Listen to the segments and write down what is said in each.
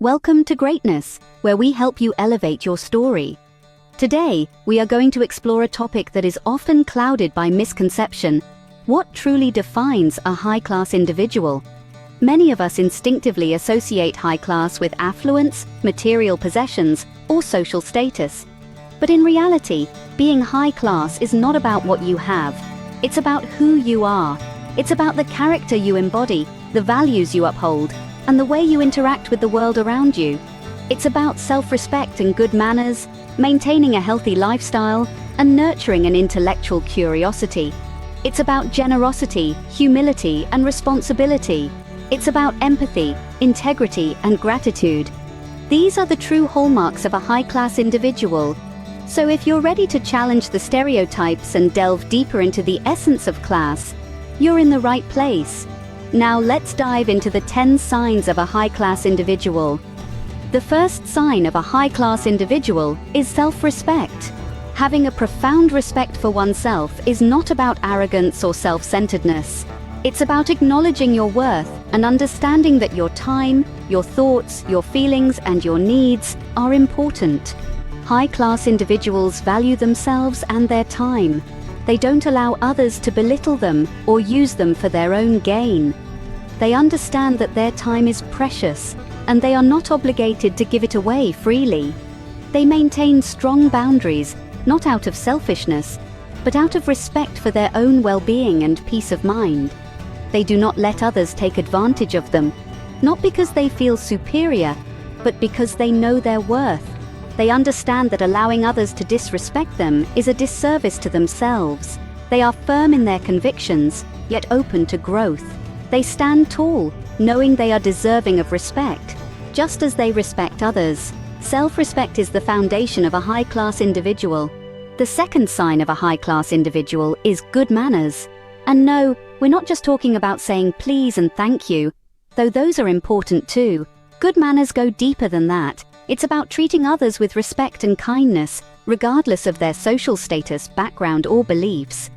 Welcome to Greatness, where we help you elevate your story. Today, we are going to explore a topic that is often clouded by misconception: what truly defines a high-class individual? Many of us instinctively associate high class with affluence, material possessions, or social status. But in reality, being high class is not about what you have. It's about who you are. It's about the character you embody, the values you uphold, and the way you interact with the world around you. It's about self-respect and good manners, maintaining a healthy lifestyle, and nurturing an intellectual curiosity. It's about generosity, humility, and responsibility. It's about empathy, integrity, and gratitude. These are the true hallmarks of a high-class individual. So if you're ready to challenge the stereotypes and delve deeper into the essence of class, you're in the right place. Now let's dive into the 10 signs of a high-class individual. The first sign of a high-class individual is self-respect. Having a profound respect for oneself is not about arrogance or self-centeredness. It's about acknowledging your worth and understanding that your time, your thoughts, your feelings, and your needs are important. High-class individuals value themselves and their time. They don't allow others to belittle them or use them for their own gain. They understand that their time is precious, and they are not obligated to give it away freely. They maintain strong boundaries, not out of selfishness, but out of respect for their own well-being and peace of mind. They do not let others take advantage of them, not because they feel superior, but because they know their worth. They understand that allowing others to disrespect them is a disservice to themselves. They are firm in their convictions, yet open to growth. They stand tall, knowing they are deserving of respect, just as they respect others. Self-respect is the foundation of a high-class individual. The second sign of a high-class individual is good manners. And no, we're not just talking about saying please and thank you, though those are important too. Good manners go deeper than that. It's about treating others with respect and kindness, regardless of their social status, background, or beliefs.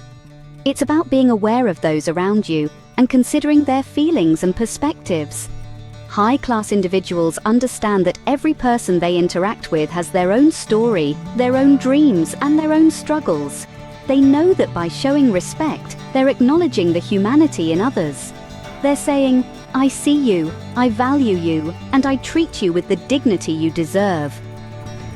It's about being aware of those around you and considering their feelings and perspectives. High-class individuals understand that every person they interact with has their own story, their own dreams, and their own struggles. They know that by showing respect, they're acknowledging the humanity in others. They're saying, "I see you, I value you, and I treat you with the dignity you deserve."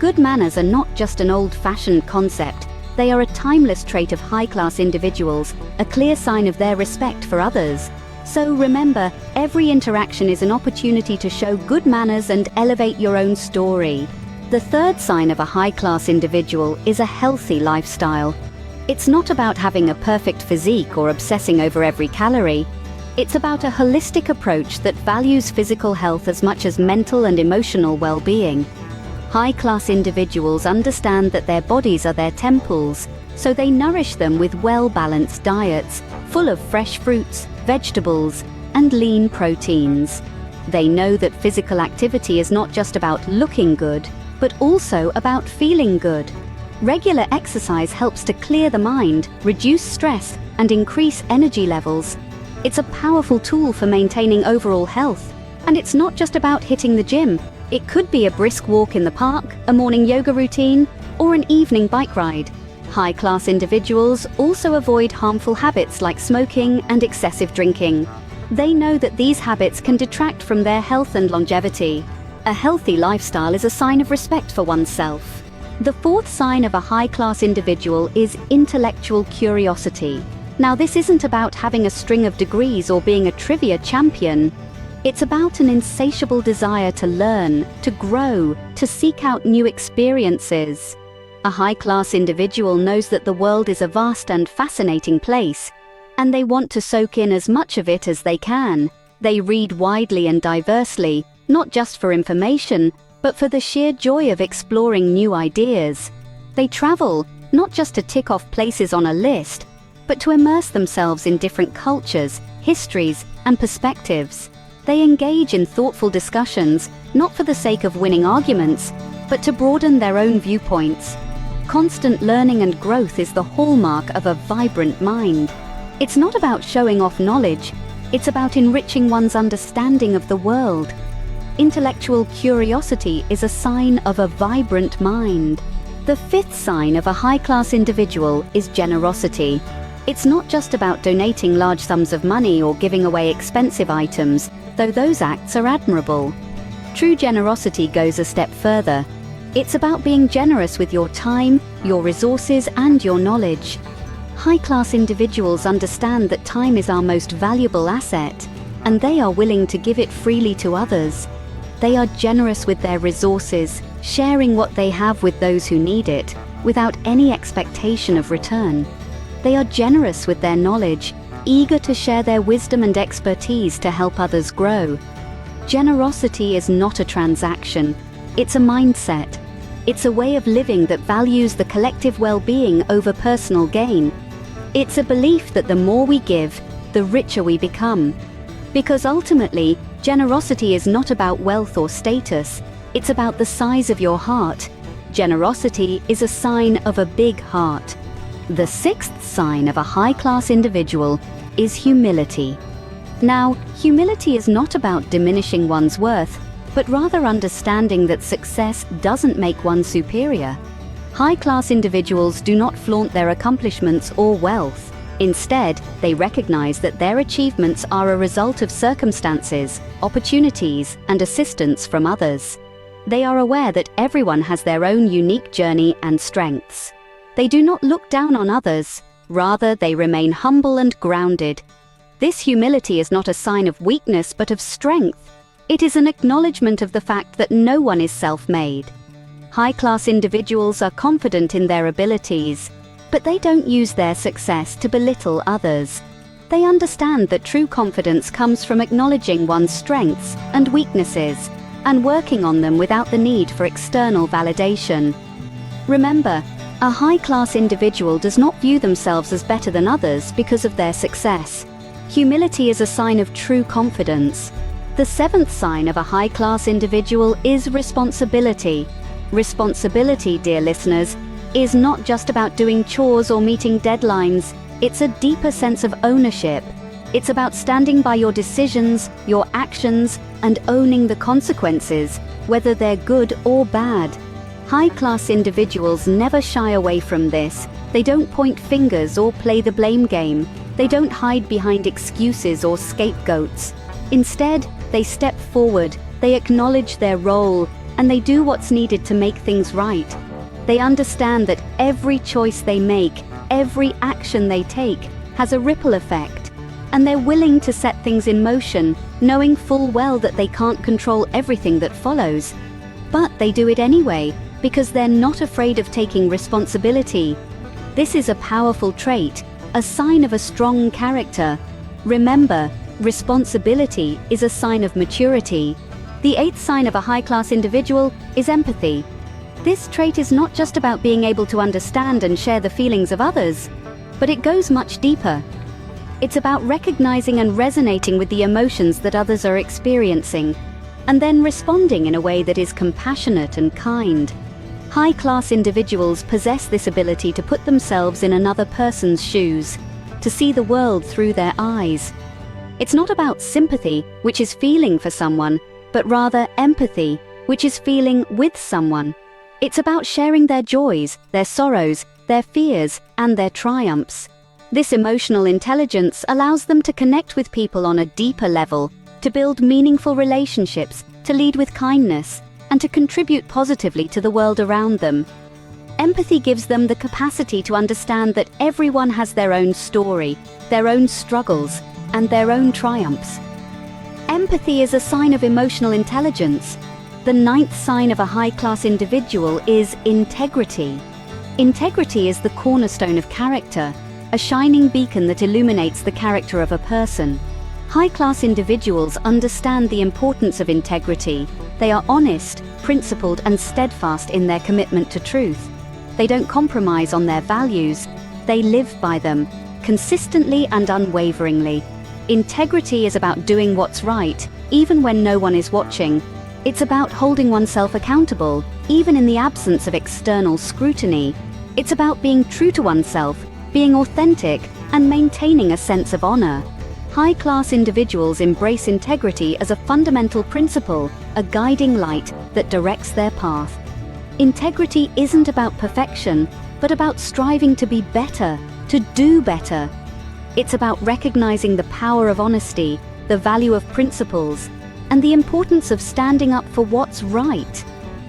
Good manners are not just an old-fashioned concept. They are a timeless trait of high-class individuals, a clear sign of their respect for others. So remember, every interaction is an opportunity to show good manners and elevate your own story. The third sign of a high-class individual is a healthy lifestyle. It's not about having a perfect physique or obsessing over every calorie. It's about a holistic approach that values physical health as much as mental and emotional well-being. High-class individuals understand that their bodies are their temples, so they nourish them with well-balanced diets, full of fresh fruits, vegetables, and lean proteins. They know that physical activity is not just about looking good, but also about feeling good. Regular exercise helps to clear the mind, reduce stress, and increase energy levels. It's a powerful tool for maintaining overall health. And it's not just about hitting the gym. It could be a brisk walk in the park, a morning yoga routine, or an evening bike ride. High-class individuals also avoid harmful habits like smoking and excessive drinking. They know that these habits can detract from their health and longevity. A healthy lifestyle is a sign of respect for oneself. The fourth sign of a high-class individual is intellectual curiosity. Now, this isn't about having a string of degrees or being a trivia champion. It's about an insatiable desire to learn, to grow, to seek out new experiences. A high-class individual knows that the world is a vast and fascinating place, and they want to soak in as much of it as they can. They read widely and diversely, not just for information, but for the sheer joy of exploring new ideas. They travel, not just to tick off places on a list, but to immerse themselves in different cultures, histories, and perspectives. They engage in thoughtful discussions, not for the sake of winning arguments, but to broaden their own viewpoints. Constant learning and growth is the hallmark of a vibrant mind. It's not about showing off knowledge, it's about enriching one's understanding of the world. intellectual curiosity is a sign of a vibrant mind. The fifth sign of a high-class individual is generosity. It's not just about donating large sums of money or giving away expensive items, though those acts are admirable. True generosity goes a step further. It's about being generous with your time, your resources, and your knowledge. High-class individuals understand that time is our most valuable asset, and they are willing to give it freely to others. They are generous with their resources, sharing what they have with those who need it, without any expectation of return. They are generous with their knowledge, eager to share their wisdom and expertise to help others grow. Generosity is not a transaction. It's a mindset. It's a way of living that values the collective well-being over personal gain. It's a belief that the more we give, the richer we become. Because ultimately, generosity is not about wealth or status. It's about the size of your heart. Generosity is a sign of a big heart. The sixth sign of a high-class individual is humility. Now, humility is not about diminishing one's worth, but rather understanding that success doesn't make one superior. High-class individuals do not flaunt their accomplishments or wealth. Instead, they recognize that their achievements are a result of circumstances, opportunities, and assistance from others. They are aware that everyone has their own unique journey and strengths. They do not look down on others. Rather, they remain humble and grounded. This humility is not a sign of weakness but of strength. It is an acknowledgement of the fact that no one is self-made. High-class individuals are confident in their abilities, but they don't use their success to belittle others. They understand that true confidence comes from acknowledging one's strengths and weaknesses and working on them without the need for external validation. Remember, a high-class individual does not view themselves as better than others because of their success. Humility is a sign of true confidence. The seventh sign of a high-class individual is responsibility. Responsibility, dear listeners, is not just about doing chores or meeting deadlines. It's a deeper sense of ownership. It's about standing by your decisions, your actions, and owning the consequences, whether they're good or bad. High-class individuals never shy away from this. They don't point fingers or play the blame game. They don't hide behind excuses or scapegoats. Instead, they step forward, they acknowledge their role, and they do what's needed to make things right. They understand that every choice they make, every action they take, has a ripple effect, and they're willing to set things in motion, knowing full well that they can't control everything that follows. But they do it anyway, because they're not afraid of taking responsibility. This is a powerful trait, a sign of a strong character. Remember, responsibility is a sign of maturity. The eighth sign of a high-class individual is empathy. This trait is not just about being able to understand and share the feelings of others, but it goes much deeper. It's about recognizing and resonating with the emotions that others are experiencing, and then responding in a way that is compassionate and kind. High-class individuals possess this ability to put themselves in another person's shoes, to see the world through their eyes. It's not about sympathy, which is feeling for someone, but rather empathy, which is feeling with someone. It's about sharing their joys, their sorrows, their fears, and their triumphs. This emotional intelligence allows them to connect with people on a deeper level, to build meaningful relationships, to lead with kindness, and to contribute positively to the world around them. Empathy gives them the capacity to understand that everyone has their own story, their own struggles, and their own triumphs. Empathy is a sign of emotional intelligence. The ninth sign of a high-class individual is integrity. Integrity is the cornerstone of character, a shining beacon that illuminates the character of a person. High-class individuals understand the importance of integrity. They are honest, principled, and steadfast in their commitment to truth. They don't compromise on their values. They live by them, consistently and unwaveringly. Integrity is about doing what's right, even when no one is watching. It's about holding oneself accountable, even in the absence of external scrutiny. It's about being true to oneself, being authentic, and maintaining a sense of honor. High-class individuals embrace integrity as a fundamental principle, a guiding light that directs their path. Integrity isn't about perfection, but about striving to be better, to do better. It's about recognizing the power of honesty, the value of principles, and the importance of standing up for what's right.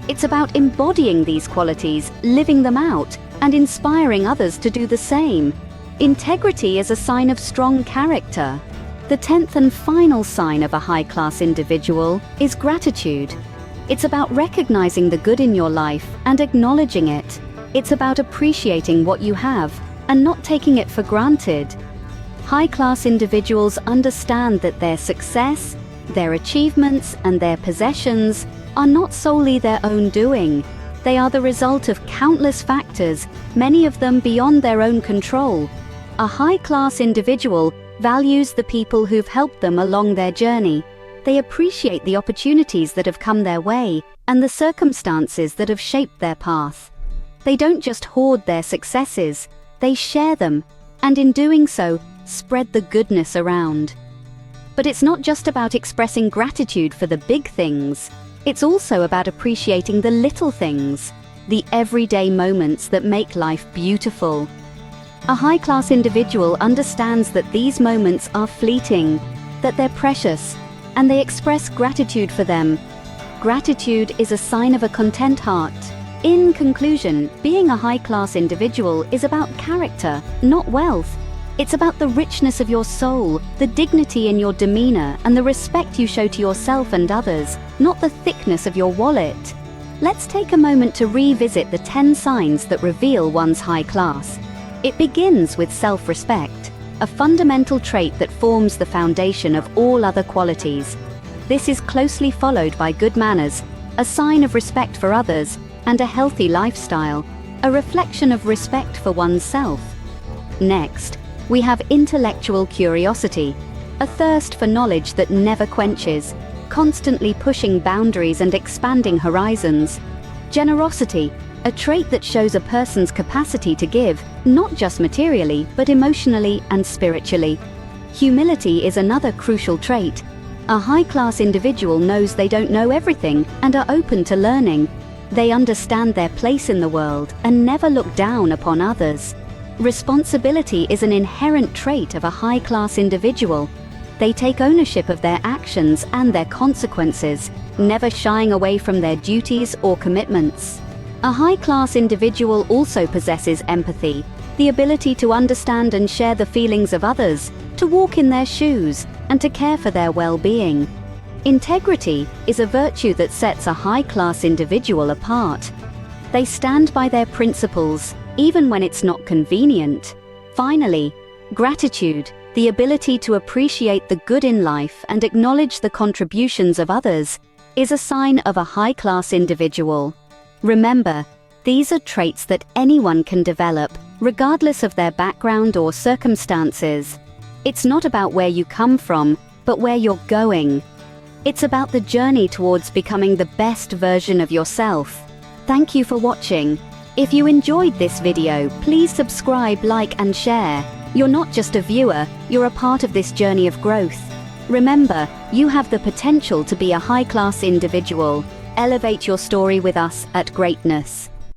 It's about embodying these qualities, living them out, and inspiring others to do the same. Integrity is a sign of strong character. The 10th and final sign of a high-class individual is gratitude. It's about recognizing the good in your life and acknowledging it. It's about appreciating what you have and not taking it for granted. High-class individuals understand that their success, their achievements, and their possessions are not solely their own doing. They are the result of countless factors, many of them beyond their own control. A high-class individual values the people who've helped them along their journey. They appreciate the opportunities that have come their way and the circumstances that have shaped their path. They don't just hoard their successes, they share them, and in doing so, spread the goodness around. But it's not just about expressing gratitude for the big things. It's also about appreciating the little things, the everyday moments that make life beautiful. A high-class individual understands that these moments are fleeting, that they're precious, and they express gratitude for them. Gratitude is a sign of a content heart. In conclusion, being a high-class individual is about character, not wealth. It's about the richness of your soul, the dignity in your demeanor, and the respect you show to yourself and others, not the thickness of your wallet. Let's take a moment to revisit the 10 signs that reveal one's high class. It begins with self-respect, a fundamental trait that forms the foundation of all other qualities. This is closely followed by good manners, a sign of respect for others, and a healthy lifestyle, a reflection of respect for oneself. Next, we have intellectual curiosity, a thirst for knowledge that never quenches, constantly pushing boundaries and expanding horizons. Generosity, a trait that shows a person's capacity to give, not just materially, but emotionally and spiritually. Humility is another crucial trait. A high-class individual knows they don't know everything and are open to learning. They understand their place in the world and never look down upon others. Responsibility is an inherent trait of a high-class individual. They take ownership of their actions and their consequences, never shying away from their duties or commitments. A high-class individual also possesses empathy, the ability to understand and share the feelings of others, to walk in their shoes, and to care for their well-being. Integrity is a virtue that sets a high-class individual apart. They stand by their principles, even when it's not convenient. Finally, gratitude, the ability to appreciate the good in life and acknowledge the contributions of others, is a sign of a high-class individual. Remember, these are traits that anyone can develop, regardless of their background or circumstances. It's not about where you come from, but where you're going. It's about the journey towards becoming the best version of yourself. Thank you for watching. If you enjoyed this video, please subscribe, like, and share. You're not just a viewer, you're a part of this journey of growth. Remember, you have the potential to be a high-class individual. Elevate your story with us at Greatness.